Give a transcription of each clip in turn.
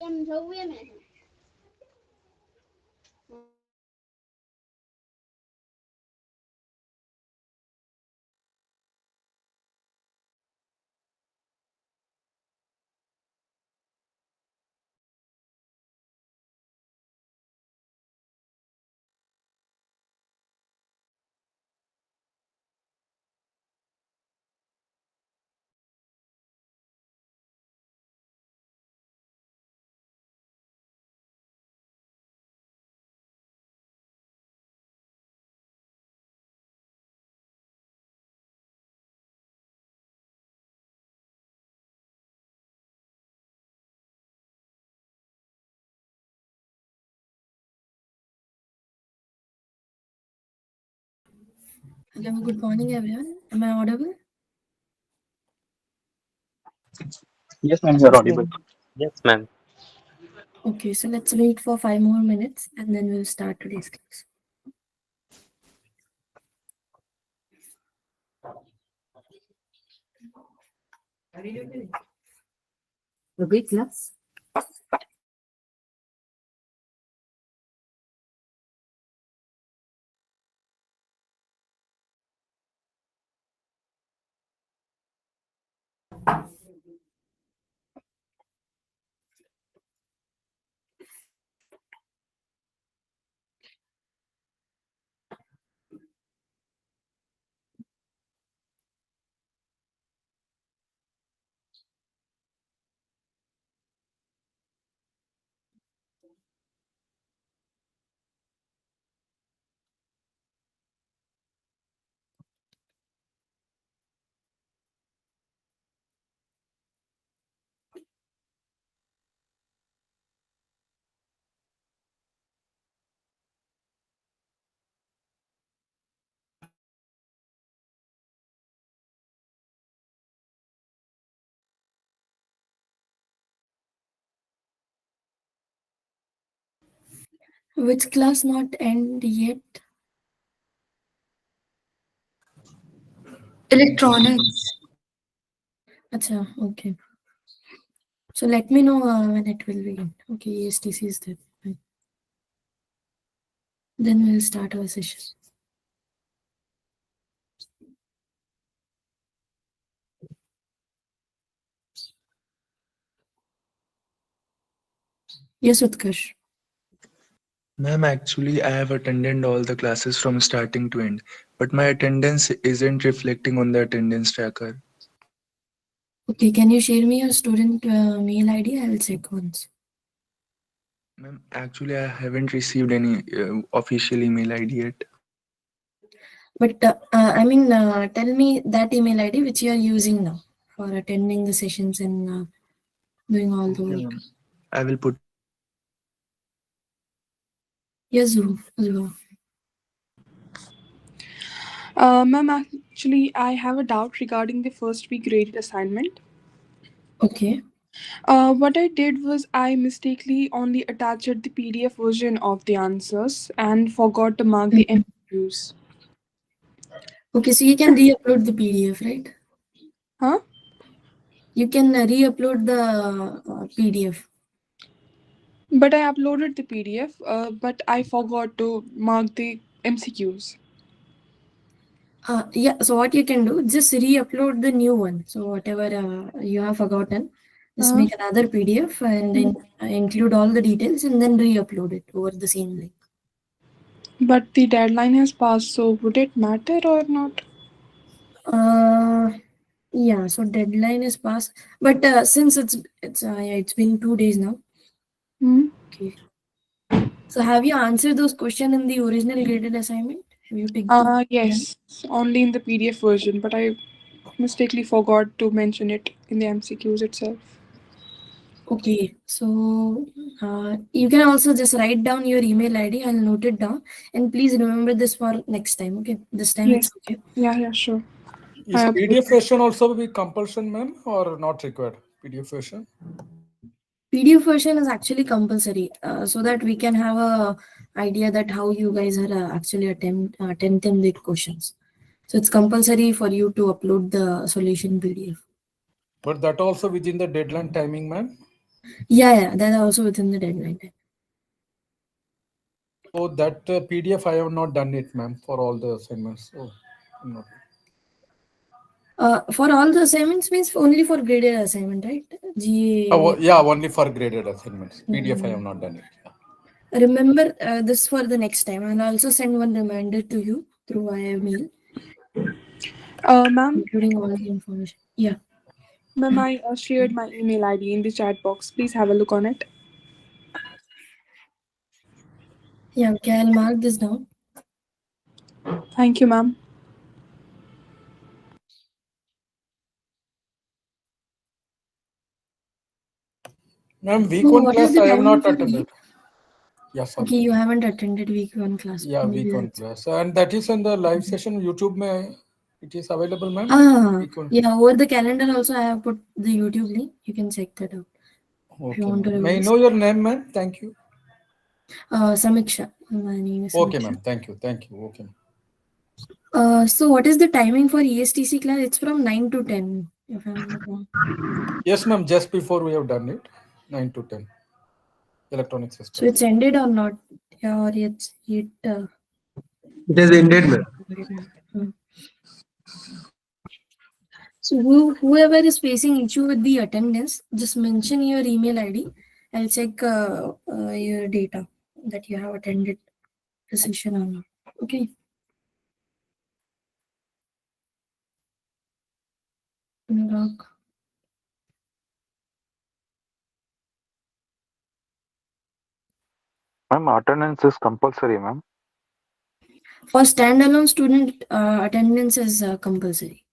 Hello, good morning, everyone. Am I audible? Yes, ma'am, you're Yes, audible. ma'am. Yes, ma'am. Okay, so let's wait for 5 more minutes and then we'll start today's class. Okay, class. Which class not end yet? Electronics. Acha, okay. So let me know when it will begin. Okay, ESTC is there. Fine. Then we'll start our session. Yes, Utkarsh. Ma'am, actually, I have attended all the classes from starting to end, but my attendance isn't reflecting on the attendance tracker. Okay, can you share me your student mail ID? I will check once. Ma'am, actually, I haven't received any official email ID yet. But I mean, tell me that email ID which you are using now for attending the sessions and doing all the Okay, work. ma'am. I will put. Yes, Zuha. Ma'am, actually, I have a doubt regarding the first week graded assignment. Okay. What I did was I mistakenly only attached the PDF version of the answers and forgot to mark the Mhm. MCQs. Okay, so you can re-upload the PDF, right? Huh? You can re-upload the PDF. But I uploaded the PDF, but I forgot to mark the MCQs. Yeah, so what you can do, just re-upload the new one. So whatever you have forgotten, just Uh, make another PDF and then include all the details and then re-upload it over the same link. but the deadline has passed, so would it matter or not? Uh, yeah, so deadline is passed, but since yeah, it's been 2 days now. Hmm? Okay. So have you answered those questions in the original graded assignment? Have you picked the yeah? Yes, only in the PDF version, but I mistakenly forgot to mention it in the MCQs itself. Okay, so you can also just write down your email ID. I'll note it down, and please remember this for next time. Okay, this time it's Yes. okay. Yeah, sure. Is PDF version also be compulsion, ma'am, or not required? PDF version. PDF version is actually compulsory, so that we can have a idea that how you guys are actually attempting the questions. So it's compulsory for you to upload the solution PDF. But that also within the deadline timing, ma'am. Yeah, that's also within the deadline time. So that PDF I have not done it, ma'am, for all the assignments. So I'm not. For all the assignments means only for graded assignment, right? Yeah, only for graded assignments. PDF I have not done it. Yeah. Remember this for the next time. I'll also send one reminder to you through via mail, Ma'am, including all the information. Yeah. ma'am, I shared my email ID in the chat box. Please have a look on it. Yeah, okay, I'll mark this down. Thank you, ma'am. Ma'am, week So one what is class the I have timing not for the attended. week? Yeah, sorry. Okay, you haven't attended week 1 class. Yeah, Maybe week one that's. class. And that is on the live session YouTube mein it is available, ma'am? Week one. Yeah, over the calendar also I have put the YouTube link. You can check that out. If you Okay, want to ma'am. May I revise. know your name, ma'am? Thank you. Samiksha. My name is Okay, Samiksha. ma'am. Thank you. Thank you. Okay. So what is the timing for ESTC class? It's from 9 to 10, if I'm not wrong. Yes, ma'am. Just before we have done it, 9 to 10. Electronic So systems. it's ended or not? Yeah, or it It has ended, ma'am. So whoever is facing issue with the attendance, just mention your email ID. I'll check your data that you have attended the session or not. Okay. Anurag. Ma'am, attendance is compulsory, ma'am. For standalone student, attendance is compulsory.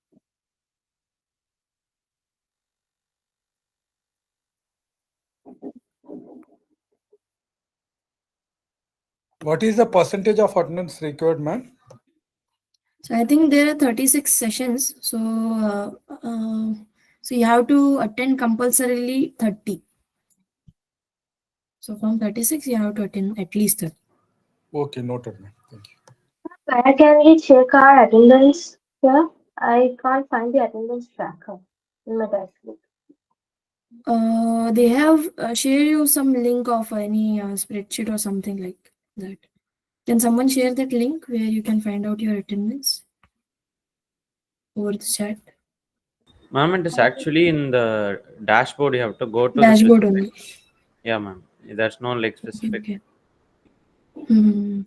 What is the percentage of attendance required, ma'am? So I think there are 36 sessions. So you have to attend compulsorily 30. So from 36, you have to attend at least 30. Okay, noted, ma'am. Thank you. Where can we check our attendance here? I can't find the attendance tracker in my dashboard. They have share you some link of any spreadsheet or something like that. Can someone share that link where you can find out your attendance over the chat? Ma'am, it is actually in the dashboard. You have to go to Dashboard the only. specific. Yeah, ma'am. There's no like specific. Okay. Hmm.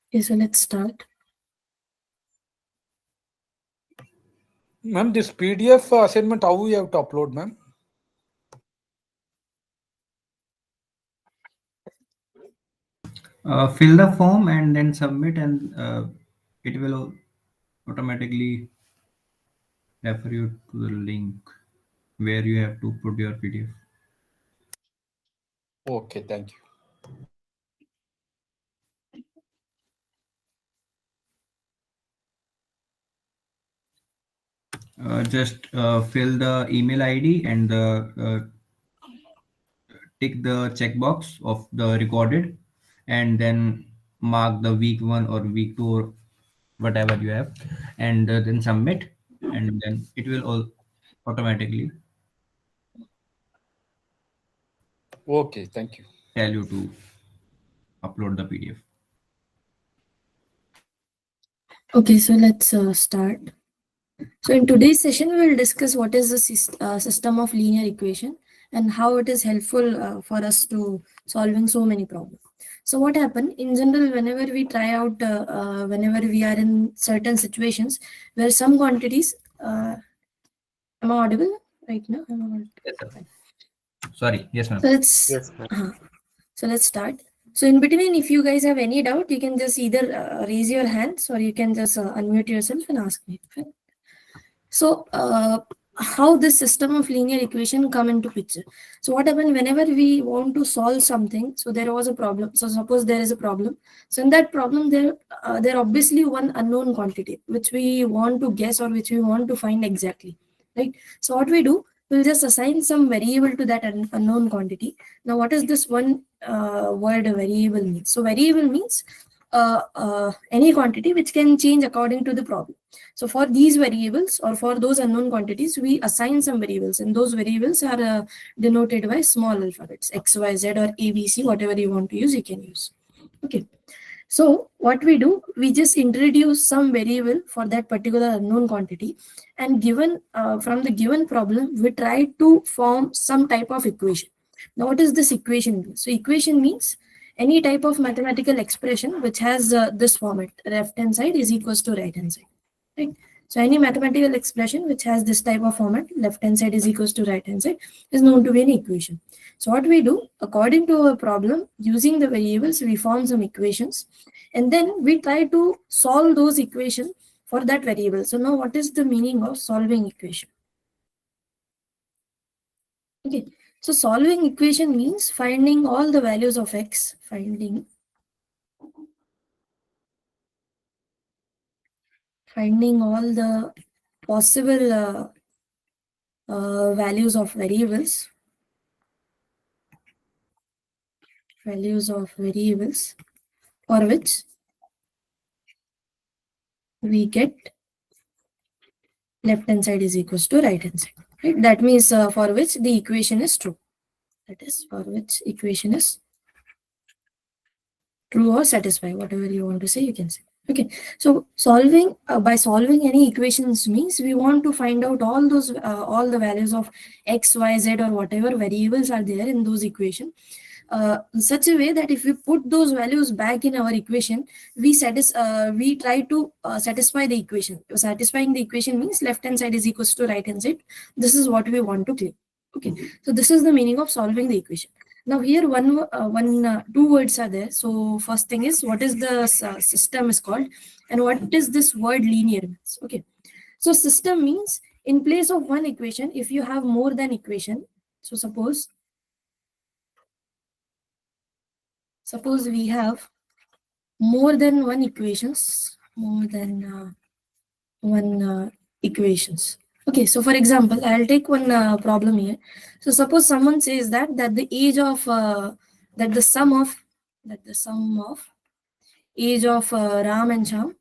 Okay, so let's start. Ma'am, this PDF assignment, how we have to upload, ma'am? Fill the form and then submit, and it will automatically refer you to the link where you have to put your PDF. Okay, thank you. Just fill the email ID and tick the checkbox of the recorded, and then mark the week 1 or week 2 or whatever you have, and then submit, and then it will all automatically Okay, thank you. tell you to upload the PDF. Okay, so let's start. So in today's session, we will discuss what is the system of linear equation and how it is helpful for us to solving so many problems. So what happened in general, whenever we try out, whenever we are in certain situations where some quantities, am I audible right now? Yes, sir. Sorry. Yes, ma'am. So let's start. So in between, if you guys have any doubt, you can just either raise your hands or you can just unmute yourself and ask me. Okay? So how this system of linear equation come into picture? So what happened whenever we want to solve something? So there was a problem. So suppose there is a problem. So in that problem, there obviously one unknown quantity which we want to guess or which we want to find exactly, right? So what we do, we'll just assign some variable to that unknown quantity. Now, what is this one word variable means? So variable means any quantity which can change according to the problem. So for these variables or for those unknown quantities, we assign some variables, and those variables are denoted by small alphabets, X, Y, Z, or A, B, C, whatever you want to use, you can use. Okay. So what we do, we just introduce some variable for that particular unknown quantity, and given from the given problem, we try to form some type of equation. Now, what does this equation mean? So equation means any type of mathematical expression which has this format: left hand side is equals to right hand side, right? So any mathematical expression which has this type of format, left hand side is equals to right hand side, is known to be an equation. So what we do, according to our problem, using the variables, we form some equations, and then we try to solve those equations for that variable. So now what is the meaning of solving equation? Okay, so solving equation means finding all the values of x, finding all the possible values of variables, for which we get left hand side is equals to right hand side, right? That means for which the equation is true. That is for which equation is true or satisfy, whatever you want to say, you can say. Okay, so solving by solving any equations means we want to find out all those all the values of x, y, z, or whatever variables are there in those equations, in such a way that if we put those values back in our equation, we try to satisfy the equation. Satisfying the equation means left hand side is equals to right hand side. This is what we want to claim. Okay, so this is the meaning of solving the equation. Now here two words are there. So first thing is, what is the system is called, and what is this word linear means. Okay, so system means in place of one equation, if you have more than equation. So suppose we have more than one equations, equations. Okay, so for example, I'll take one problem here. So suppose someone says that the age of that the sum of age of Ram and Sham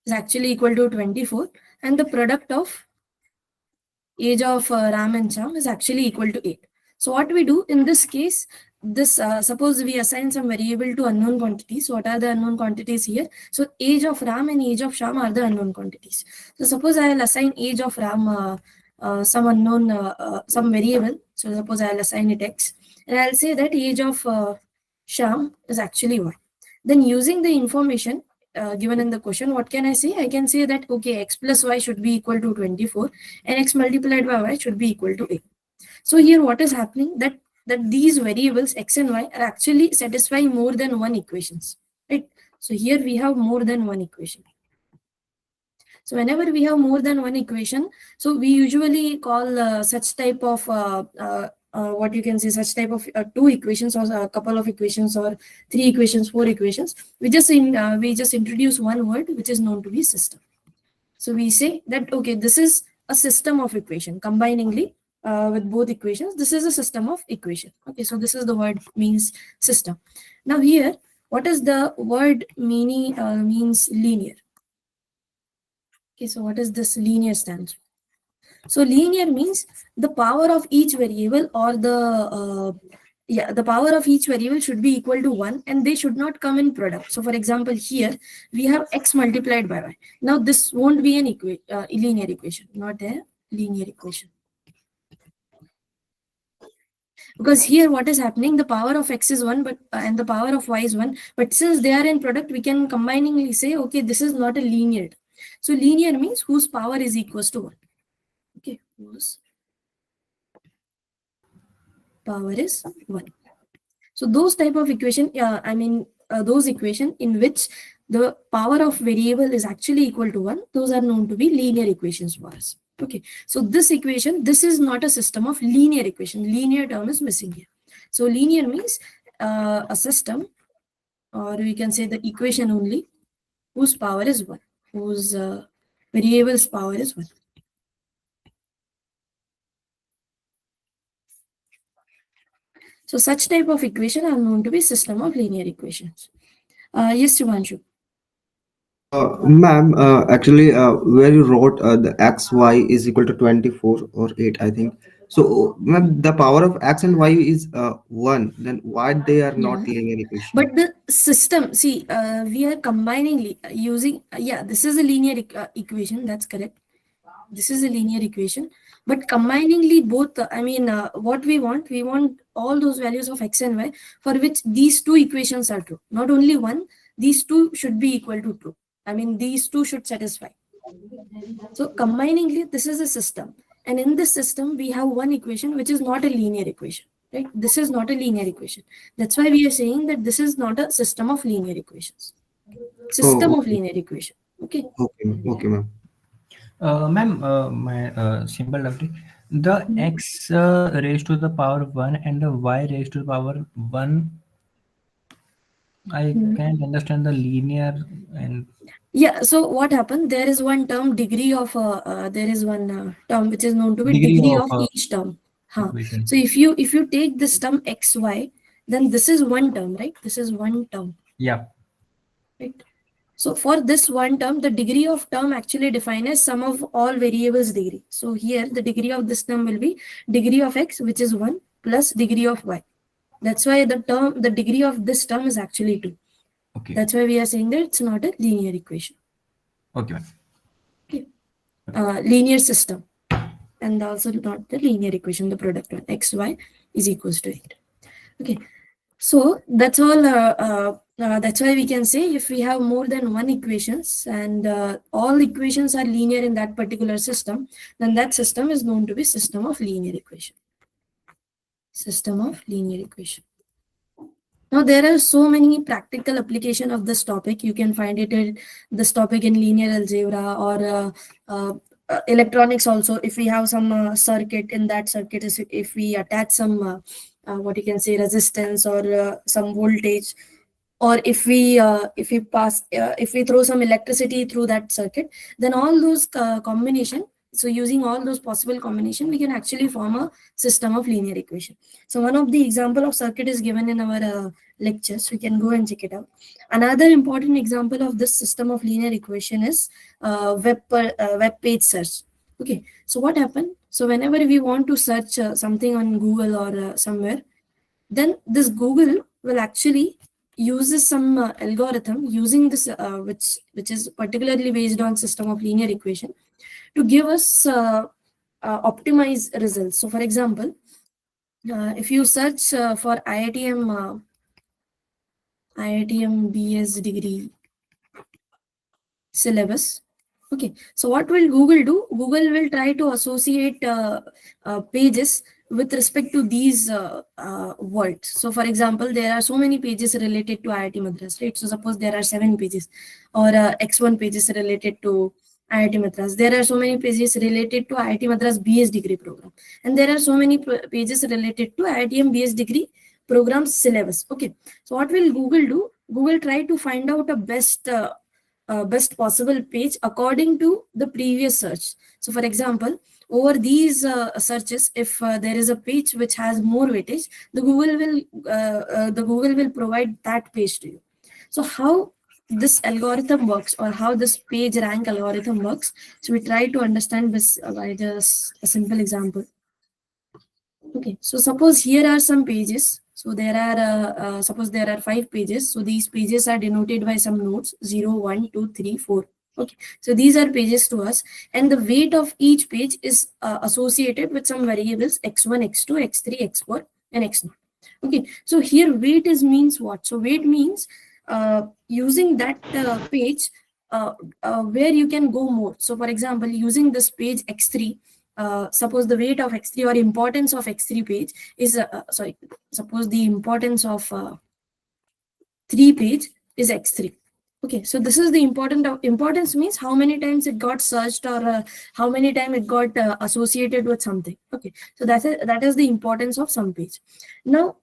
is actually equal to 24, and the product of age of Ram and Sham is actually equal to 8. So what we do in this case, this suppose we assign some variable to unknown quantities. What are the unknown quantities here? So age of Ram and age of Sham are the unknown quantities. So suppose I will assign age of Ram some unknown some variable. So suppose I will assign it x, and I'll say that age of Sham is actually y. Then using the information given in the question, what can I say? I can say that okay, x plus y should be equal to 24, and x multiplied by y should be equal to 8. So here what is happening, that these variables x and y are actually satisfying more than one equations, right? So here we have more than one equation. So whenever we have more than one equation, so we usually call such type of what you can say, such type of two equations, or a couple of equations, or three equations, four equations. We just introduce one word which is known to be system. So we say that okay, this is a system of equation combiningly with both equations. This is a system of equation. Okay, so this is the word means system. Now here, what is the word meaning means linear. Okay, so what is this linear stands for? So linear means the power of each variable, or the power of each variable should be equal to 1, and they should not come in product. So for example, here we have x multiplied by y. Now this won't be an linear equation, not a linear equation. Because here what is happening, the power of x is 1, but and the power of y is 1, but since they are in product, we can combiningly say okay, this is not a linear. So linear means whose power is equals to 1. Okay, whose power is 1. So those type of equation, those equation in which the power of variable is actually equal to 1, those are known to be linear equations for us. Okay, so this equation, this is not a system of linear equation. Linear term is missing here. So linear means a system, or we can say the equation only, whose power is 1, whose variable's power is 1. So such type of equation are known to be system of linear equations. Yes, Shivanshu. Ma'am, actually, where you wrote the x y is equal to 24 or 8, I think. So, ma'am, the power of x and y is 1. Then why they are Yeah. not linear equation? But the system, see, we are combining using, yeah, this is a linear equation. That's correct. This is a linear equation. But combiningly both, what we want all those values of x and y for which these two equations are true. Not only one, these two should be equal to true. I mean, these two should satisfy. So combiningly, this is a system. And in this system, we have one equation which is not a linear equation. Right? This is not a linear equation. That's why we are saying that this is not a system of linear equations. System Oh, of linear equation. Okay. okay, ma'am. Ma'am, my simple doubt. The x raised to the power 1 and the y raised to the power 1, I can't understand the linear and Yeah, so what happened? There is one term degree of there is one term which is known to be degree degree of of each term. equation. So if you take this term xy, then this is one term, right? This is one term, Yeah. right? So for this one term, the degree of term actually defined as sum of all variables degree. So here the degree of this term will be degree of x, which is 1, plus degree of y. That's why the degree of this term is actually 2. Okay. That's why we are saying that it's not a linear equation. Okay, ma'am. Okay. Linear system, and also not the linear equation, the product one, xy is equals to 8. Okay. So that's all. That's why we can say if we have more than one equations and all equations are linear in that particular system, then that system is known to be system of linear equation. System of linear equation. Now there are so many practical application of this topic. You can find it in this topic in linear algebra or electronics also. If we have some circuit, in that circuit, if we attach some what you can say resistance or some voltage, or if we throw some electricity through that circuit, then all those combination, so using all those possible combination, we can actually form a system of linear equation. So one of the example of circuit is given in our lectures. We can go and check it out. Another important example of this system of linear equation is web page search. Okay, so what happened? So whenever we want to search something on Google or somewhere, then this Google will actually uses some algorithm using this which is particularly based on system of linear equation to give us optimized results. So for example, if you search for IITM BS degree syllabus. Okay, so what will Google do? Google will try to associate pages with respect to these words. So for example, there are so many pages related to IIT Madras, right? So suppose there are 7 pages or X1 pages related to IIT Madras. There are so many pages related to IIT Madras BS degree program. And there are so many pages related to IITM BS degree program syllabus. Okay, so what will Google do? Google try to find out a best possible page according to the previous search. So for example, over these searches, if there is a page which has more weightage, the Google will provide that page to you. So how this algorithm works, or how this page rank algorithm works, so we try to understand this by just a simple example. Okay, so suppose here are some pages. So there are, suppose there are 5 pages. So these pages are denoted by some nodes 0, 1, 2, 3, 4. Okay, so these are pages to us, and the weight of each page is associated with some variables x1, x2, x3, x4, and x0. Okay, so here weight is means what? So weight means using that page where you can go more. So for example, using this page x3, suppose the weight of x3 or importance of x3 page is suppose the importance of 3 page is x3. Okay, so this is the importance means how many times it got searched, or how many times it got associated with something. Okay, so that is the importance of some page. Now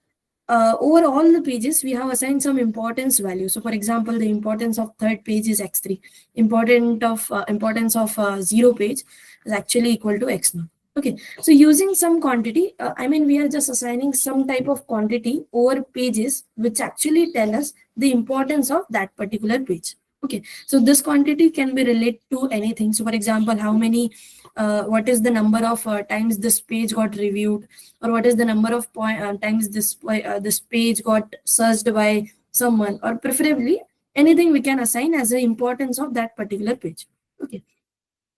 over all the pages, we have assigned some importance value. So for example, the importance of third page is x3. Importance of 0 page is actually equal to x0. Okay, so using some quantity, we are just assigning some type of quantity over pages which actually tell us the importance of that particular page. Okay, so this quantity can be related to anything. So for example, how many what is the number of times this page got reviewed, or what is the number of times this page got searched by someone, or preferably anything we can assign as the importance of that particular page. Okay,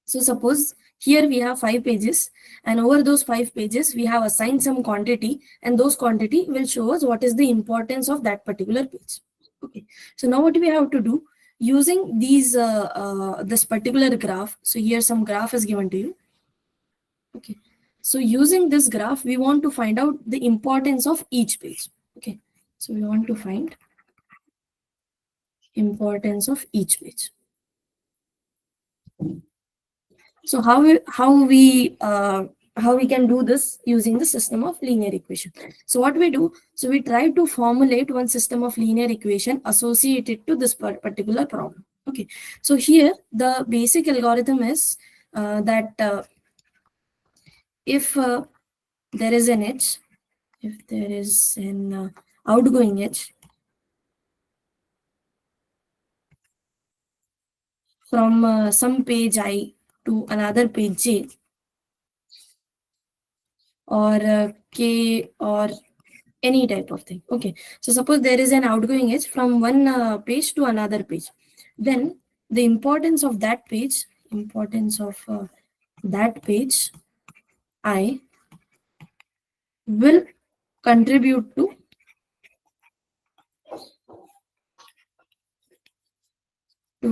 so suppose here we have 5 pages, and over those 5 pages we have assigned some quantity, and those quantity will show us what is the importance of that particular page. Okay, so now what we have to do, using these this particular graph. So here some graph is given to you. Okay, so using this graph we want to find out the importance of each page. Okay, so we want to find importance of each page. So how we can do this using the system of linear equation. So what we do, so we try to formulate one system of linear equation associated to this particular problem. Okay, so here the basic algorithm is that if there is an edge, if there is an outgoing edge from some page I to another page j, or k, or any type of thing. Okay, so suppose there is an outgoing edge from one page to another page, then the importance of that page I will contribute to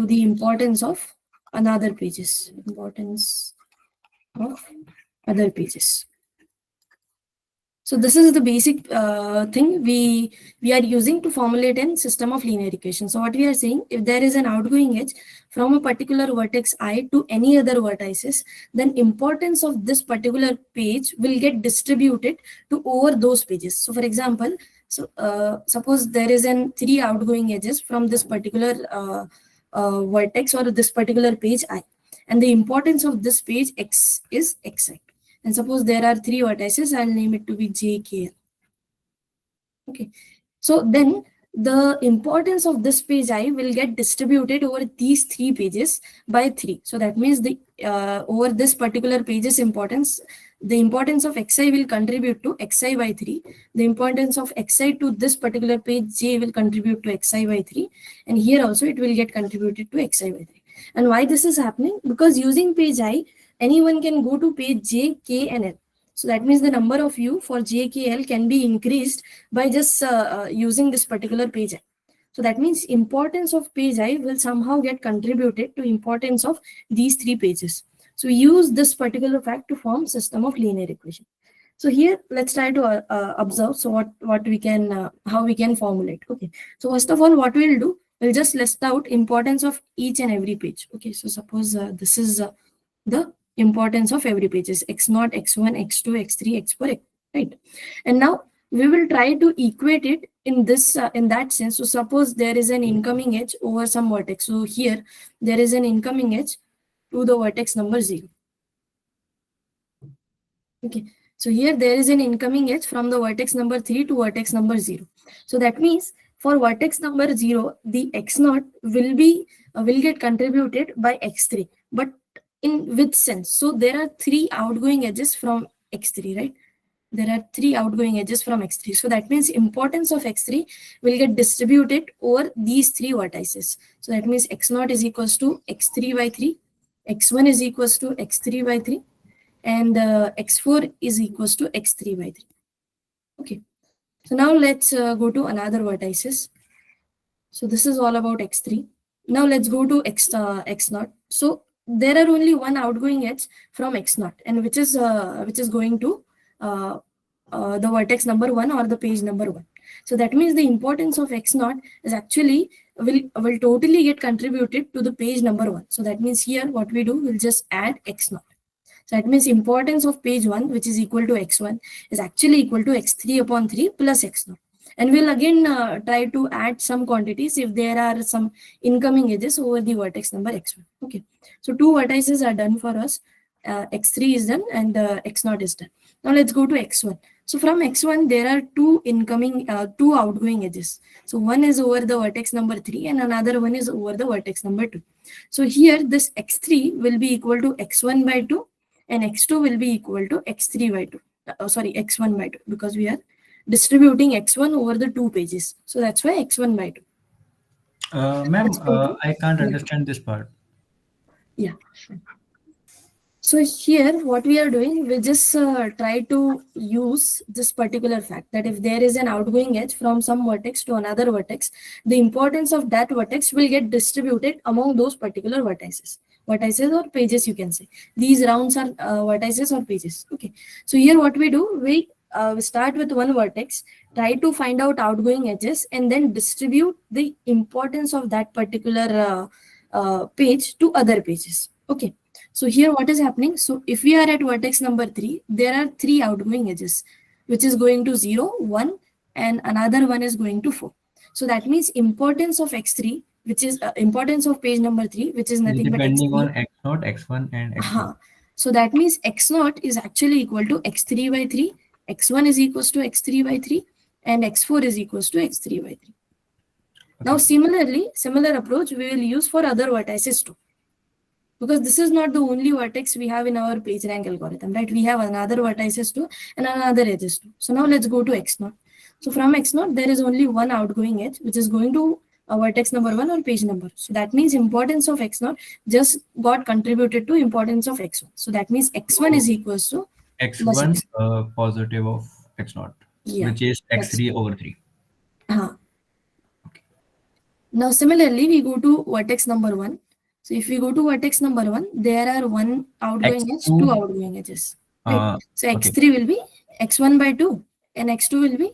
the importance of another pages, importance of other pages. So this is the basic thing we are using to formulate a system of linear equation. So what we are saying, if there is an outgoing edge from a particular vertex I to any other vertices, then importance of this particular page will get distributed to over those pages. So for example, suppose there is an 3 outgoing edges from this particular vertex or this particular page I, and the importance of this page x is xi. And suppose there are 3 vertices, I'll name it to be j, k, l. Okay, so then the importance of this page I will get distributed over these 3 pages by 3. So that means the over this particular page's importance, the importance of xi will contribute to xi by 3. The importance of xi to this particular page j will contribute to xi by 3. And here also it will get contributed to xi by 3. And why this is happening? Because using page I, anyone can go to page j, k, and l. So that means the number of view for j, k, l can be increased by just using this particular page I. So that means importance of page I will somehow get contributed to importance of these 3 pages. So we use this particular fact to form system of linear equation. So here let's try to observe. So what we can how we can formulate. Okay, so first of all, what we'll do, we'll just list out importance of each and every page. Okay, so suppose this is the importance of every page is x0, x1, x2, x3, x4, right? And now we will try to equate it in this in that sense. So suppose there is an incoming edge over some vertex. So here there is an incoming edge to the vertex number 0. Okay, so here there is an incoming edge from the vertex number 3 to vertex number 0. So that means for vertex number 0, the x0 will get contributed by x3, but in with sense. So there are 3 outgoing edges from x3, right? There are 3 outgoing edges from x3. So that means importance of x3 will get distributed over these 3 vertices. So that means x0 is equals to x3 by 3, x1 is equals to x3 by 3, and x4 is equals to x3 by 3. Okay, so now let's go to another vertices. So this is all about x3. Now let's go to x0. So there are only one outgoing edge from x0, and which is going to the vertex number 1 or the page number 1. So that means the importance of x0 is actually will totally get contributed to the page number 1. So that means here what we do, we'll just add x0. So that means importance of page 1, which is equal to x1, is actually equal to x3 upon 3 plus x0. And we'll again try to add some quantities if there are some incoming edges over the vertex number x1. Okay, so 2 vertices are done for us. X3 is done and x0 is done. Now let's go to x1. So from x1, there are two outgoing edges. So one is over the vertex number 3 and another one is over the vertex number 2. So here this x3 will be equal to x1 by 2 and x2 will be equal to x3 by 2. Sorry, x1 by 2, because we are distributing x1 over the two pages. So that's why x1 by 2. Ma'am, Let's go to- I can't yeah. understand this part. Yeah. So here what we are doing, we just try to use this particular fact that if there is an outgoing edge from some vertex to another vertex, the importance of that vertex will get distributed among those particular vertices or pages, you can say. These rounds are vertices or pages. Okay. So here what we do, we start with one vertex, try to find out outgoing edges, and then distribute the importance of that particular page to other pages. Okay. So here what is happening? So if we are at vertex number 3, there are 3 outgoing edges, which is going to 0, 1, and another one is going to 4. So that means importance of x3, which is importance of page number 3, which is nothing but Depending x3. on x0, x1, and x2. So that means x0 is actually equal to x3 by 3, x1 is equals to x3 by 3, and x4 is equals to x3 by 3. Okay. Now similar approach we will use for other vertices too. Because this is not the only vertex we have in our page rank algorithm, right? We have another vertices too and another edges too. So now let's go to x0. So from x0, there is only one outgoing edge, which is going to a vertex number 1 or page number. So that means importance of x0 just got contributed to importance of x1. So that means x1 is equals to x1 positive of x0, yeah, which is x3 over 3. Okay. Now similarly, we go to vertex number 1. So if we go to vertex number 1, there are one outgoing edge, two outgoing edges. Right? So x3 will be x1 by 2 and x2 will be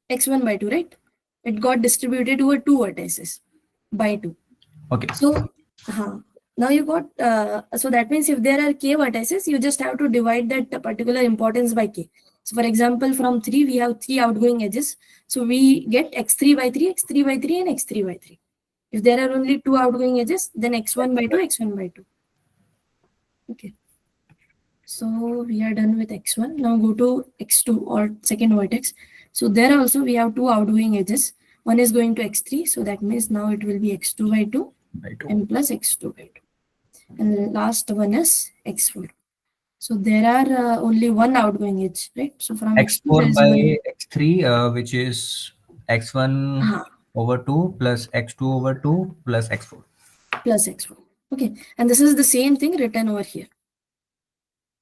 x1 by 2, right? It got distributed over two vertices by 2. Okay. So now you got, so that means if there are k vertices, you just have to divide that particular importance by k. So for example, from 3, we have 3 outgoing edges. So we get x3 by 3, x3 by 3, and x3 by 3. If there are only 2 outgoing edges, then x1 by 2, x1 by 2. Okay. So we are done with x1. Now go to x2 or second vertex. So there also we have 2 outgoing edges. One is going to x3. So that means now it will be x2 by 2 and plus x2 by 2. And last one is x4. So there are only one outgoing edge, right? So from x4 by x3, which is x1 over 2 plus x2 over 2 plus x4. Plus x4. Okay. And this is the same thing written over here.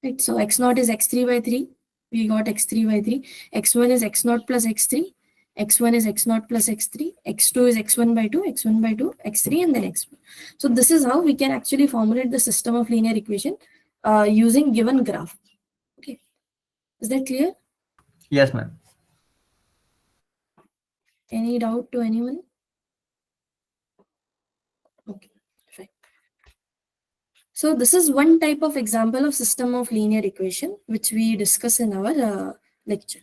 Right. So x0 is x3 by 3. We got x3 by 3. x1 is x0 plus x3. x1 is x0 plus x3. x2 is x1 by 2, x1 by 2, x3, and then x4. So this is how we can actually formulate the system of linear equation using given graph. Okay. Is that clear? Yes, ma'am. Any doubt to anyone? Okay, fine. So this is one type of example of system of linear equation, which we discuss in our lecture.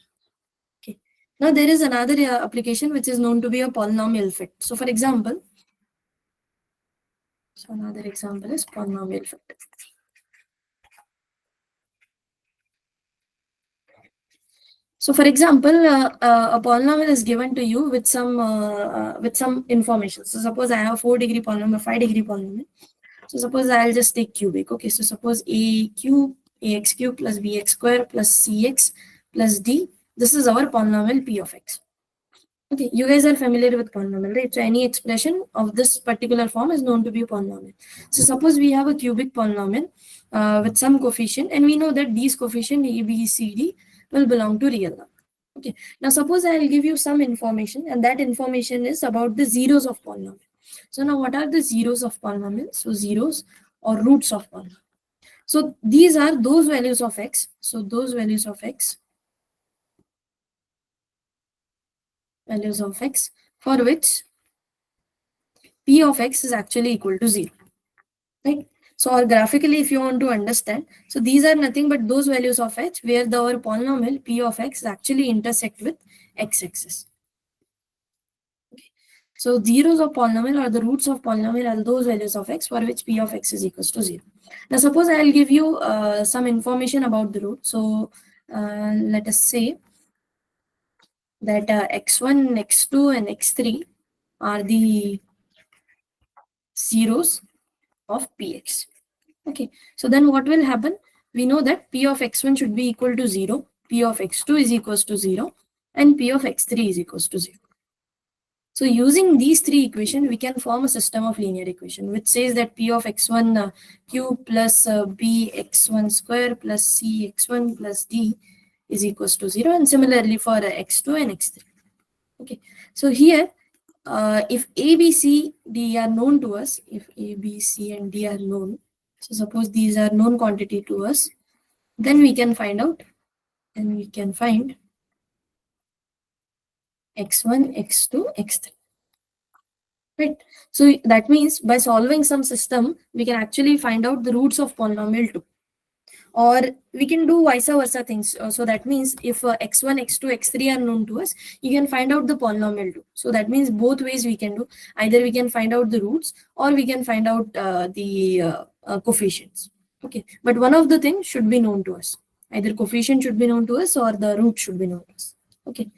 Okay. Now there is another application which is known to be a polynomial fit. So for example, another example is polynomial fit. So for example, a polynomial is given to you with some information. So suppose I have a 4-degree polynomial, 5-degree polynomial. So suppose I'll just take cubic. Okay, so suppose ax cube plus bx square plus cx plus d. This is our polynomial p of x. Okay, you guys are familiar with polynomial, right? So any expression of this particular form is known to be a polynomial. So suppose we have a cubic polynomial with some coefficient, and we know that these coefficient a, b, c, d will belong to real number. Okay, now suppose I will give you some information, and that information is about the zeros of polynomial. So now what are the zeros of polynomial? So zeros or roots of polynomial. So these are those values of x. So those values of x for which p of x is actually equal to 0. Right? So or graphically, if you want to understand, so these are nothing but those values of h where our polynomial p of x actually intersect with x-axis. So zeros of polynomial or the roots of polynomial are those values of x for which p of x is equals to 0. Now suppose I will give you some information about the root. So let us say that x1, x2, and x3 are the zeros of px. Okay, so then what will happen? We know that p of x1 should be equal to 0, p of x2 is equals to 0, and p of x3 is equals to 0. So using these three equations, we can form a system of linear equation, which says that p of x1 q plus b x1 square plus c x1 plus d is equals to 0, and similarly for x2 and x3. Okay, so here if a, b, c, d are known to us, if a, b, c, and d are known, so suppose these are known quantity to us, then we can find out, and we can find x1, x2, x3. Right. So that means by solving some system, we can actually find out the roots of polynomial 2. Or we can do vice versa things. So that means if x1, x2, x3 are known to us, you can find out the polynomial 2. So that means both ways we can do. Either we can find out the roots or we can find out the coefficients. Okay. But one of the things should be known to us. Either coefficient should be known to us or the root should be known to us. Okay.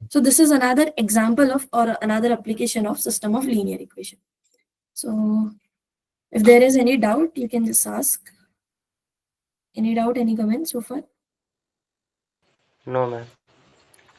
So this is another example of or another application of system of linear equation. So if there is any doubt, you can just ask. Any doubt, any comments so far? No, ma'am.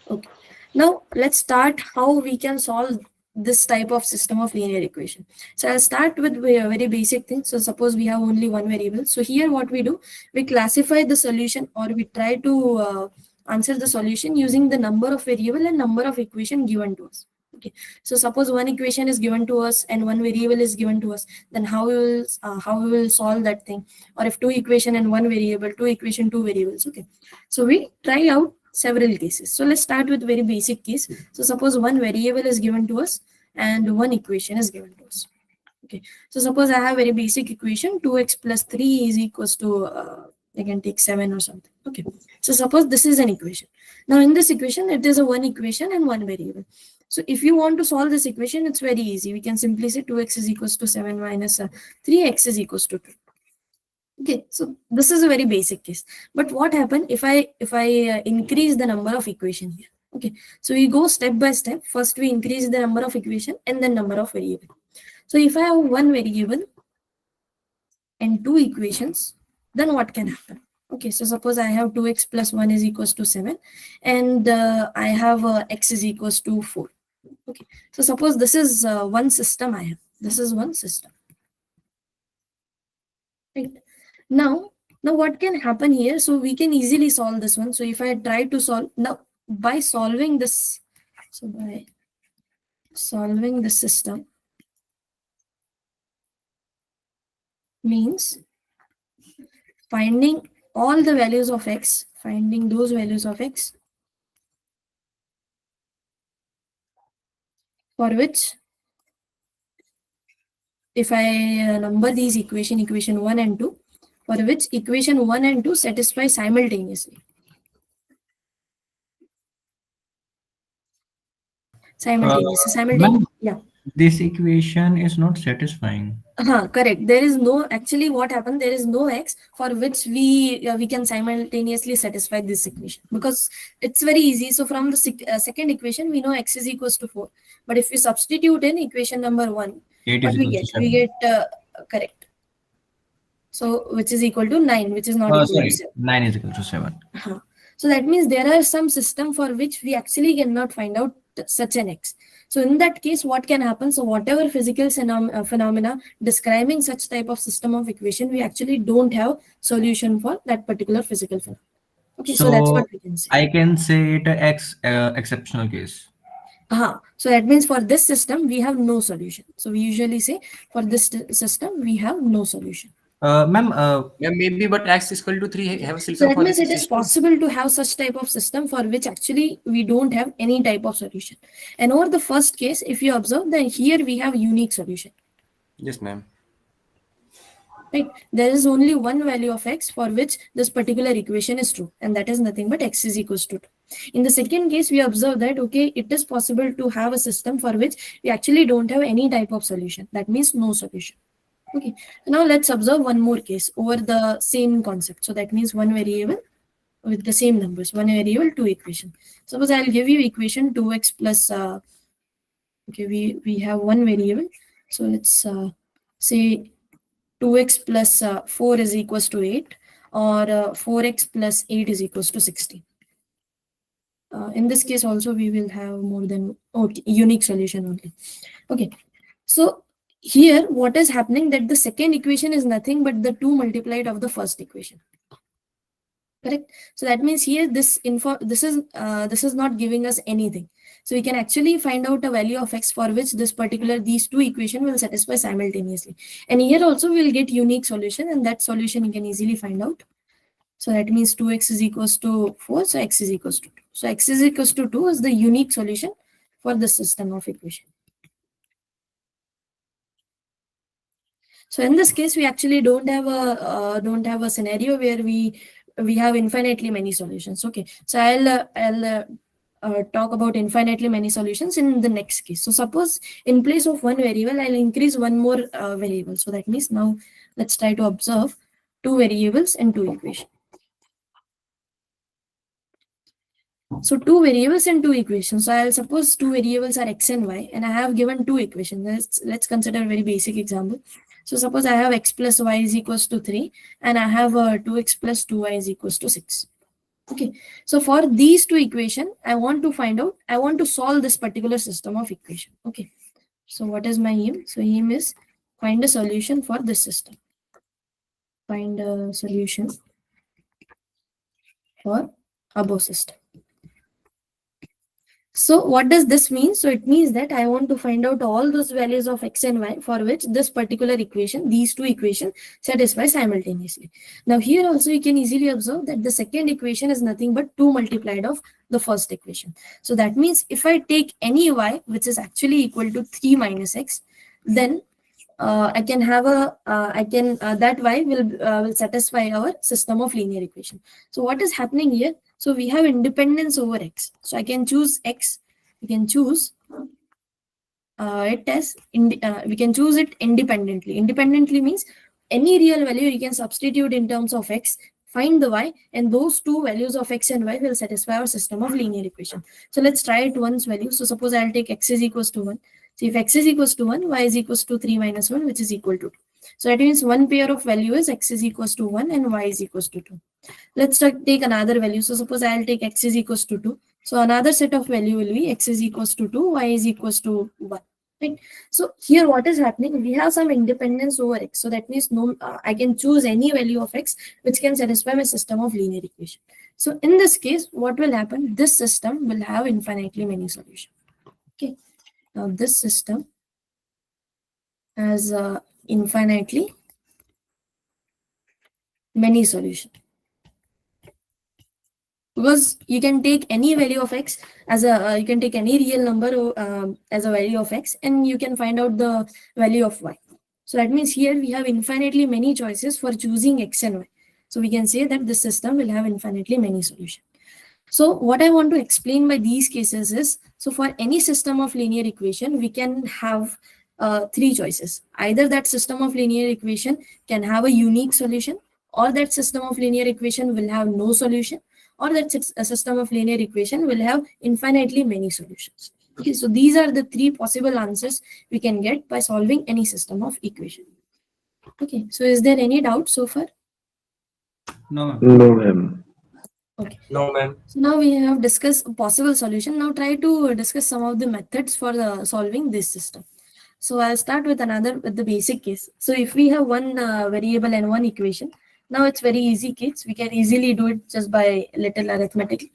Okay. Now let's start how we can solve this type of system of linear equation. So I'll start with a very basic thing. So suppose we have only one variable. So here what we do, we classify the solution, or we try to answer the solution using the number of variable and number of equation given to us. Okay, so suppose one equation is given to us and one variable is given to us, then how we will solve that thing? Or if two equation and one variable, two equation, two variables. Okay, so we try out several cases. So let's start with very basic case. So suppose one variable is given to us and one equation is given to us. Okay, so suppose I have very basic equation, 2x plus 3 is equals to I can take 7 or something. Okay, so suppose this is an equation. Now in this equation, it is a one equation and one variable. So if you want to solve this equation, it's very easy. We can simply say 2x is equals to 7 minus 3x is equals to 2. Okay, so this is a very basic case. But what happens if I increase the number of equation here? Okay, so we go step by step. First we increase the number of equation and then number of variable. So if I have one variable and two equations, then what can happen? Okay, so suppose I have 2x plus 1 is equals to 7 and I have x is equals to 4. Okay, so suppose this is one system I have. This is one system. Right. Now what can happen here? So we can easily solve this one. So if I try to solve now by solving this, so by solving the system means finding all the values of x, finding those values of x for which if I number these equation 1 and 2, for which equation 1 and 2 satisfy simultaneously. Simultaneously. Yeah. This equation is not satisfying. Correct. There is no, actually what happened, there is no x for which we can simultaneously satisfy this equation, because it's very easy. So from the second equation, we know x is equals to 4. But if we substitute in equation number 1, what we get? We get correct. So which is equal to 9, which is not equal to 7. 9 is equal to 7. So that means there are some system for which we actually cannot find out such an x. So in that case, what can happen? So whatever physical phenomena describing such type of system of equation, we actually don't have solution for that particular physical phenomenon. Okay, so that's what we can say. I can say it x exceptional case. So that means for this system, we have no solution. So we usually say for this system, we have no solution. Ma'am, yeah, maybe, but x is equal to 3 have a so that means it is possible to have such type of system for which actually we don't have any type of solution. And over the first case, if you observe, then here we have unique solution. Yes, ma'am. Right, there is only one value of x for which this particular equation is true, and that is nothing but x is equals to 2. In the second case, we observe that okay, it is possible to have a system for which we actually don't have any type of solution. That means no solution. Okay, now let's observe one more case over the same concept. So that means one variable with the same numbers, one variable, two equation. Suppose I'll give you equation 2x plus, okay, we have one variable. So let's say 2x plus 4 is equals to 8, or 4x plus 8 is equals to 16. In this case also we will have more than unique solution only. Okay, so here what is happening, that the second equation is nothing but the 2 multiplied of the first equation. Correct. So that means here this is not giving us anything. So we can actually find out a value of x for which these two equation will satisfy simultaneously. And here also we will get unique solution, and that solution you can easily find out. So that means 2x is equals to 4, so x is equals to 2. So x is equals to 2 is the unique solution for the system of equation. So in this case, we actually don't have a scenario where we have infinitely many solutions. Okay, so I'll talk about infinitely many solutions in the next case. So suppose in place of one variable, I'll increase one more variable. So that means now let's try to observe two variables and two equations. So two variables and two equations. So I'll suppose two variables are x and y, and I have given two equations. Let's consider a very basic example. So suppose I have x plus y is equals to 3, and I have 2x plus 2y is equals to 6. Okay, so for these two equations, I want to solve this particular system of equation. Okay, so what is my aim? So aim is find a solution for this system. Find a solution for above system. So what does this mean? So it means that I want to find out all those values of x and y for which this particular equation, these two equations, satisfy simultaneously. Now here also you can easily observe that the second equation is nothing but 2 multiplied of the first equation. So that means if I take any y which is actually equal to 3 minus x, then I can have that y will satisfy our system of linear equation. So what is happening here? So we have independence over x. So I can choose x. We can choose it as we can choose it independently. Independently means any real value you can substitute in terms of x, find the y, and those two values of x and y will satisfy our system of linear equation. So let's try it once value. So suppose I'll take x is equals to 1. So if x is equals to 1, y is equals to 3 minus 1, which is equal to 2. So that means one pair of value is x is equals to 1 and y is equals to 2. Let's take another value. So suppose I'll take x is equals to 2. So another set of value will be x is equals to 2, y is equals to 1. Right? So here what is happening? We have some independence over x. So that means I can choose any value of x which can satisfy my system of linear equation. So in this case, what will happen? This system will have infinitely many solutions. Okay. Now this system has infinitely many solutions, because you can take any value of x as a you can take any real number as a value of x, and you can find out the value of y. So that means here we have infinitely many choices for choosing x and y. So we can say that this system will have infinitely many solutions. So what I want to explain by these cases is, so for any system of linear equation, we can have three choices. Either that system of linear equation can have a unique solution, or that system of linear equation will have no solution, or that a system of linear equation will have infinitely many solutions. Okay, so these are the three possible answers we can get by solving any system of equation. Okay, so is there any doubt so far? No, ma'am. No, ma'am. Okay. No, ma'am. So now we have discussed a possible solution. Now try to discuss some of the methods for solving this system. So I'll start with the basic case. So if we have one variable and one equation, now it's very easy case. We can easily do it just by little arithmetic.